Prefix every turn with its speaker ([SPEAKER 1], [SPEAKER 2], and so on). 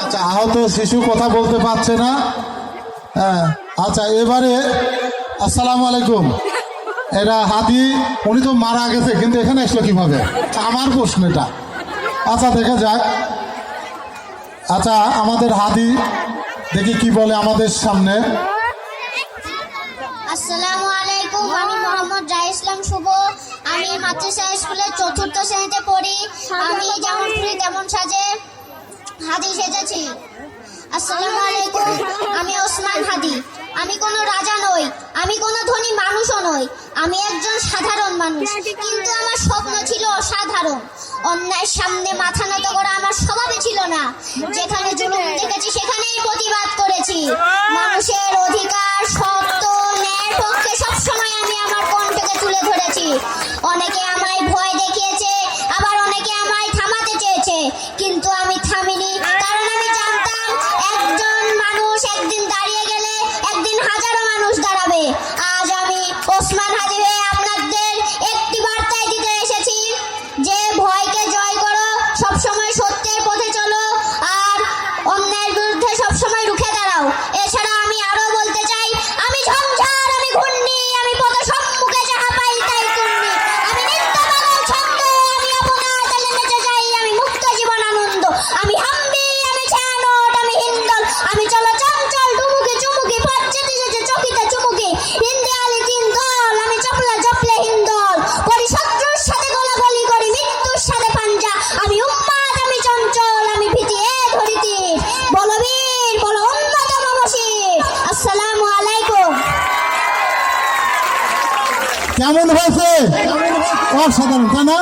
[SPEAKER 1] আচ্ছা, আহত শিশু কথা বলতে পারছে না। হ্যাঁ, আচ্ছা, এবারে আসসালামু আলাইকুম। এরা হাদি, উনি তো মারা গেছে, কিন্তু এখানে আসলো কিভাবে, আমার প্রশ্ন এটা। আচ্ছা, দেখা যাক। আচ্ছা, আমাদের হাদি দেখি কি বলে আমাদের সামনে।
[SPEAKER 2] আসসালামু আলাইকুম, আমি মোহাম্মদ জাহিদ ইসলাম শুভ। আমি মাদ্রাসা স্কুলের ৪র্থ শ্রেণীতে পড়ি। আমি যেমন খুলি তেমন সাজে হাদি সেজেছি। আসসালামু আলাইকুম, আমি ওসমান হাদি। আমি কোনো রাজা নই, আমি কোনো ধনী মানুষও নই, আমি একজন সাধারণ মানুষ। কিন্তু আমার স্বপ্ন ছিল অসাধারণ। অন্যায়ের সামনে মাথা নত করা আমার স্বভাবে ছিল না। যেখানে জুলুম দেখেছি সেখানেই প্রতিবাদ করেছি। মানুষের অধিকার, সত্য, ন্যায়ের পক্ষে সবসময় আমি আমার কণ্ঠকে তুলে ধরেছি। অনেকে আমায় ভয় দেখিয়েছে, আবার অনেকে আমায় থামাতে চেয়েছে, কিন্তু আমি থামিনি। কারণ আমি জানতাম একজন মানুষ একদিন দাঁড়িয়ে গেলে একদিন হাজারো মানুষ দাঁড়াবে। আজ আমি ওসমান হাদি হয়ে আপনাদের একটি বার্তায় দিতে এসেছি যে ভয়কে জয় করো, সবসময় সত্যের পথে চলো, আর অন্যায়ের বিরুদ্ধে সবসময় রুখে দাঁড়াও। এছাড়া আমি আরো বলতে চাই, আমি ঝঞ্ঝার, আমি ঘূর্ণি, আমি পথ সম্মুখে যাহা পাই তাই কুর্নি, আমি নিত্য পাগল ছন্দ, আমি আপনার তালে নেচে যাই, আমি মুক্ত জীবন আনন্দ, আমি হাম্বি, আমি ছায়ানট, আমি হিন্দল, আমি চলো চঞ্চল ডুমুকি চুমুকি, পচ্ছেতে যেতে চকিতে চুমুকি, হিন্দে আলি তিন দল, আমি চপলা চপলে হিন্দল, করি শত্রুর সাথে গোলাগুলি, করি মৃত্যুর সাথে পাঞ্জা, আমি উম্মাদ, আমি চঞ্চল, আমি ভীতি এ ধরিতি, বলো বীর, বলো উম্মাদ মমশির। আসসালামু আলাইকুম।
[SPEAKER 1] কেমন হয়েছে? অসাধারণ, তাই না?